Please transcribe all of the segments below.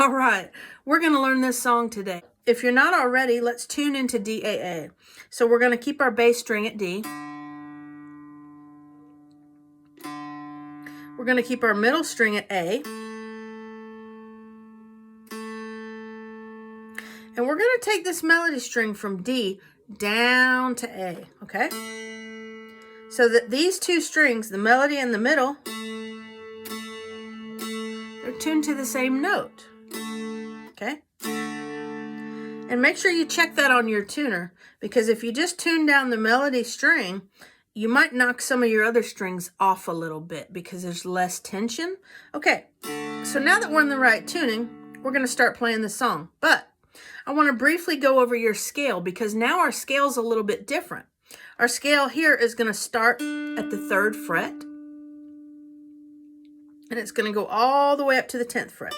All right, we're going to learn this song today. If you're not already, let's tune into DAA. So we're going to keep our bass string at D. We're going to keep our middle string at A. And we're going to take this melody string from D down to A, okay? So that these two strings, the melody and the middle, they're tuned to the same note, okay? And make sure you check that on your tuner, because if you just tune down the melody string, you might knock some of your other strings off a little bit because there's less tension. Okay, so now that we're in the right tuning, we're going to start playing the song. But I want to briefly go over your scale, because now our scale's a little bit different. Our scale here is going to start at the 3rd fret, and it's going to go all the way up to the 10th fret.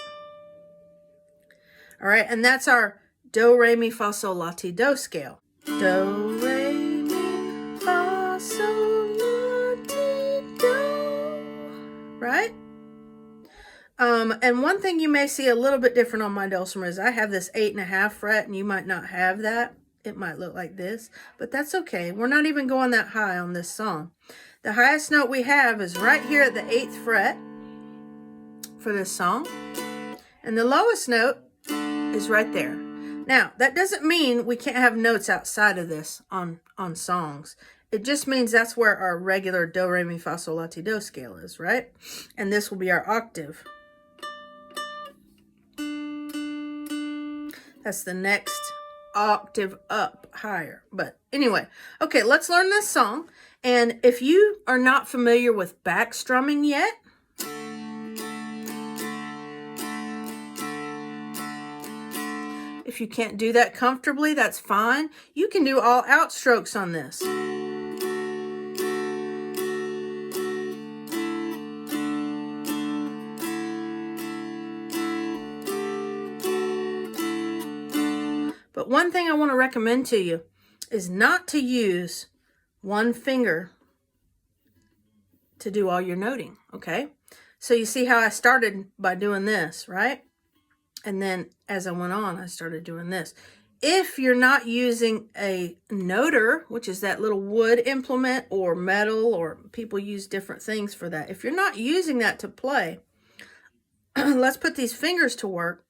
All right, and that's our do, re, mi, fa, sol, la, ti, do scale. Do, re, mi, fa, sol, la, ti, do. Right? And one thing you may see a little bit different on my Dulcimer is I have this 8.5 fret, and you might not have that. It might look like this, but that's okay. We're not even going that high on this song. The highest note we have is right here at the 8th fret for this song. And the lowest note is right there. Now, that doesn't mean we can't have notes outside of this on songs. It just means that's where our regular do, re, mi, fa, sol, la, ti, do scale is, right? And this will be our octave. That's the next octave up higher. But anyway, okay, let's learn this song. And if you are not familiar with back strumming yet, if you can't do that comfortably, that's fine. You can do all out strokes on this. But one thing I want to recommend to you is not to use one finger to do all your noting, okay? So you see how I started by doing this, right? And then as I went on, I started doing this. If you're not using a noter, which is that little wood implement, or metal, or people use different things for that. If you're not using that to play, let's put these fingers to work,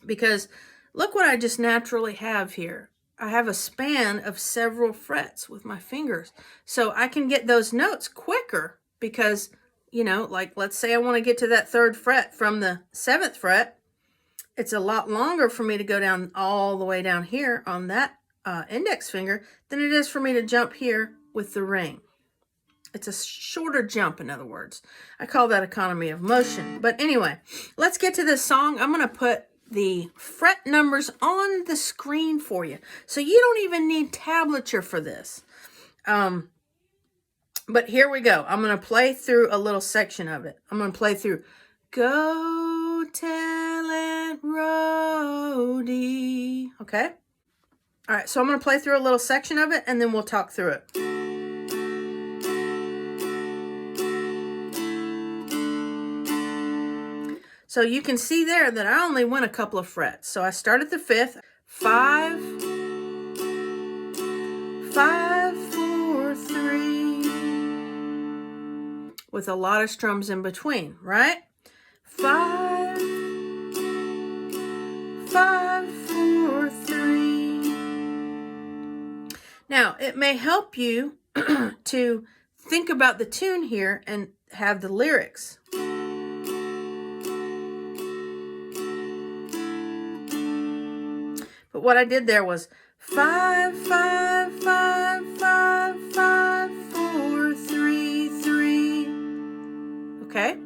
because look what I just naturally have here. I have a span of several frets with my fingers. So I can get those notes quicker because, you know, like let's say I want to get to that 3rd fret from the 7th fret. It's a lot longer for me to go down all the way down here on that index finger than it is for me to jump here with the ring. It's a shorter jump, in other words. I call that economy of motion. But anyway, let's get to this song. I'm going to put the fret numbers on the screen for you. So you don't even need tablature for this. But here we go. I'm going to play through a little section of it. I'm going to play through Go Tell It Rhody. Okay? All right, so I'm going to play through a little section of it, and then we'll talk through it. So you can see there that I only went a couple of frets. So I started the 5th, 5, 5, 4, 3, with a lot of strums in between, right? 5, 5, 4, 3. Now, it may help you to think about the tune here and have the lyrics. But what I did there was 5, 5, 5, 5, 5, 4, 3, 3. Okay?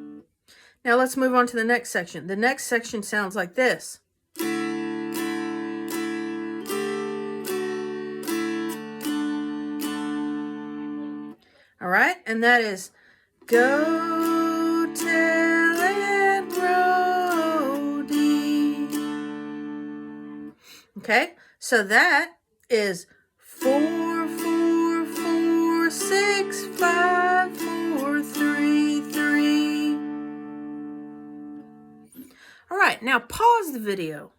Now let's move on to the next section. The next section sounds like this. All right? And that is Go Tell It Rhody. Okay? So that is 4, 4, 4, 6, 5, 4, 3, 3. All right. right, now pause the video.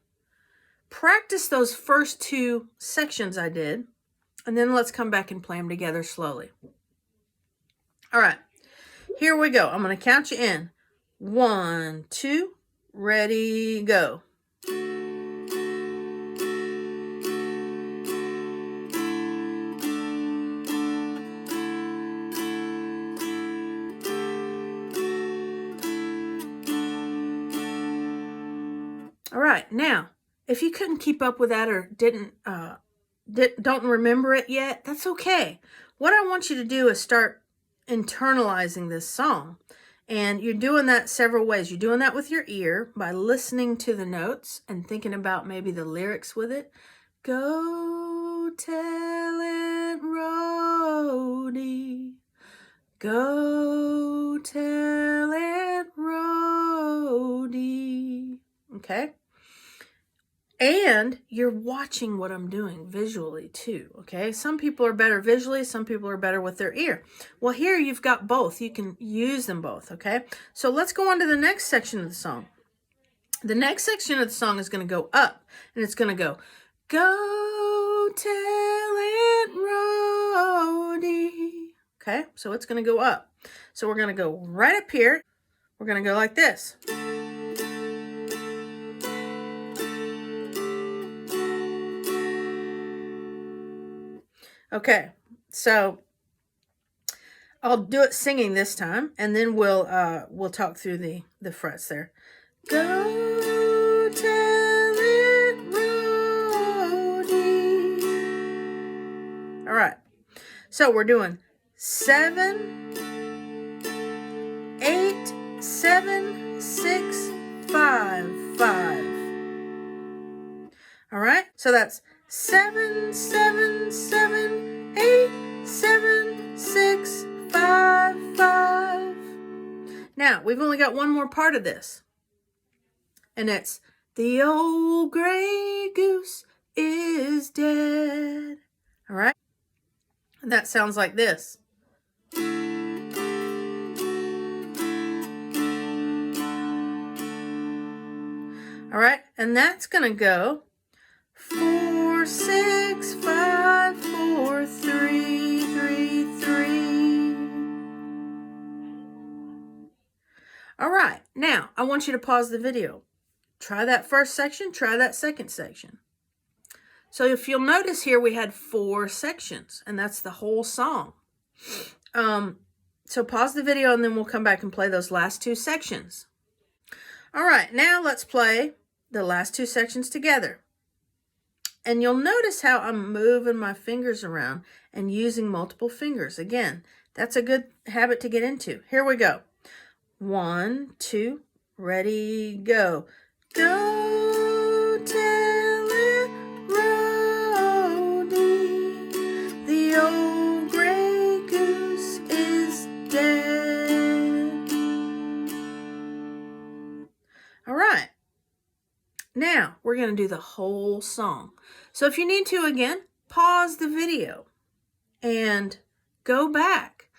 Practice those first 2 sections I did, and then let's come back and play them together slowly. All right, here we go. I'm going to count you in. 1, 2, ready, go. All right, now, if you couldn't keep up with that or don't remember it yet, that's okay. What I want you to do is start internalizing this song. And you're doing that several ways. You're doing that with your ear by listening to the notes and thinking about maybe the lyrics with it. Go tell Aunt Rhody. Go tell Aunt Rhody. Okay? And you're watching what I'm doing visually too, okay? Some people are better visually, some people are better with their ear. Well, here you've got both. You can use them both, okay? So let's go on to the next section of the song. The next section of the song is going to go up, and it's going to go, go tell Aunt Rhody. Okay, so it's going to go up. So we're going to go right up here. We're going to go like this. Okay, so I'll do it singing this time, and then we'll talk through the frets there. Go tell it, Rhody. All right, so we're doing 7, 8, 7, 6, 5, 5. All right, so that's 7, 7, 7, 8, 7, 6, 5, 5. Now, we've only got one more part of this. And it's, the old gray goose is dead. All right? And that sounds like this. All right? And that's going to go 4, 6, 5, 4, 3, 3, 3. All right, now I want you to pause the video. Try that first section, try that second section. So if you'll notice here, we had 4 sections, and that's the whole song. So pause the video, and then we'll come back and play those last 2 sections. All right, now let's play the last 2 sections together. And you'll notice how I'm moving my fingers around and using multiple fingers. Again, that's a good habit to get into. Here we go. 1, 2, ready, go. Go tell it, Rhody, the old gray goose is dead. All right. Now, we're going to do the whole song. So if you need to, again, pause the video and go back.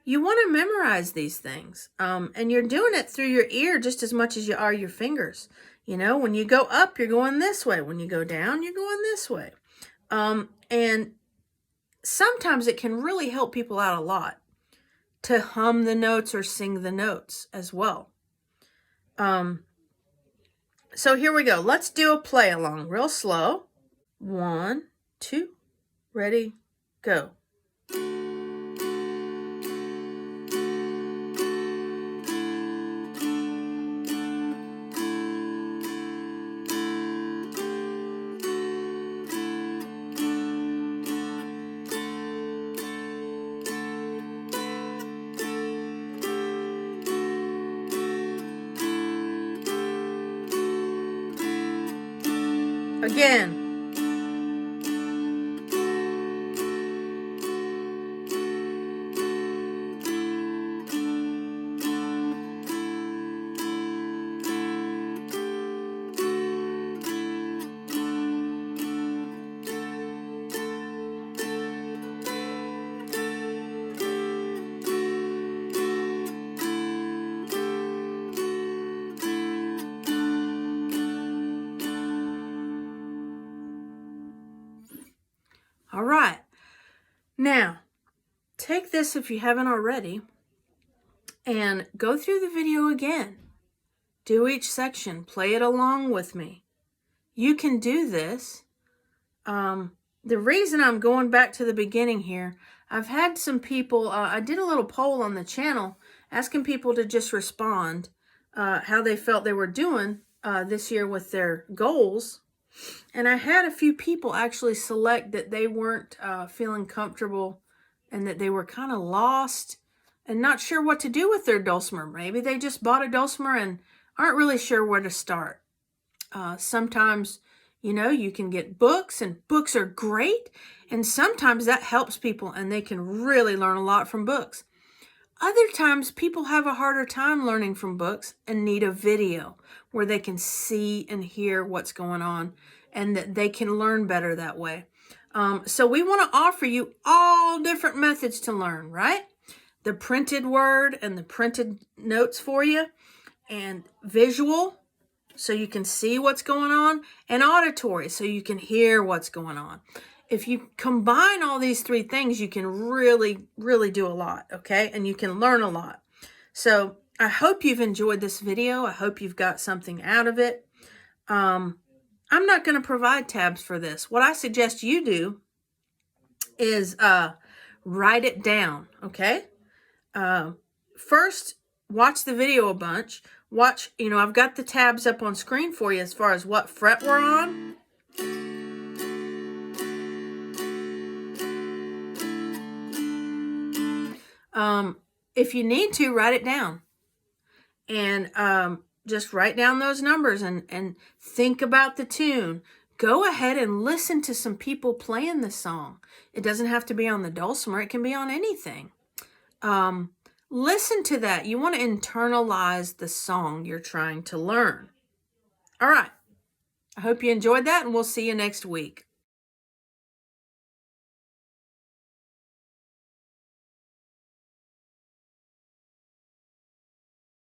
You want to memorize these things, and you're doing it through your ear just as much as you are your fingers. You know, when you go up, you're going this way. When you go down, you're going this way. And sometimes it can really help people out a lot to hum the notes or sing the notes as well. So here we go. Let's do a play along real slow. 1, 2, ready, go. Again. this if you haven't already, and go through the video again. Do each section. Play it along with me. You can do this. The reason I'm going back to the beginning here, I've had some people, I did a little poll on the channel asking people to just respond how they felt they were doing this year with their goals. And I had a few people actually select that they weren't feeling comfortable and that they were kind of lost and not sure what to do with their Dulcimer. Maybe they just bought a Dulcimer and aren't really sure where to start. Sometimes, you know, you can get books, and books are great. And sometimes that helps people and they can really learn a lot from books. Other times people have a harder time learning from books and need a video where they can see and hear what's going on and that they can learn better that way. So we want to offer you all different methods to learn, right? The printed word and the printed notes for you, and visual so you can see what's going on, and auditory so you can hear what's going on. If you combine all these three things, you can really, really do a lot, okay? And you can learn a lot. So I hope you've enjoyed this video. I hope you've got something out of it. I'm not going to provide tabs for this. What I suggest you do is write it down, okay? First, watch the video a bunch. Watch, you know, I've got the tabs up on screen for you as far as what fret we're on. If you need to, write it down. And just write down those numbers and think about the tune. Go ahead and listen to some people playing the song. It doesn't have to be on the Dulcimer. It can be on anything. Listen to that. You want to internalize the song you're trying to learn. All right. I hope you enjoyed that, and we'll see you next week.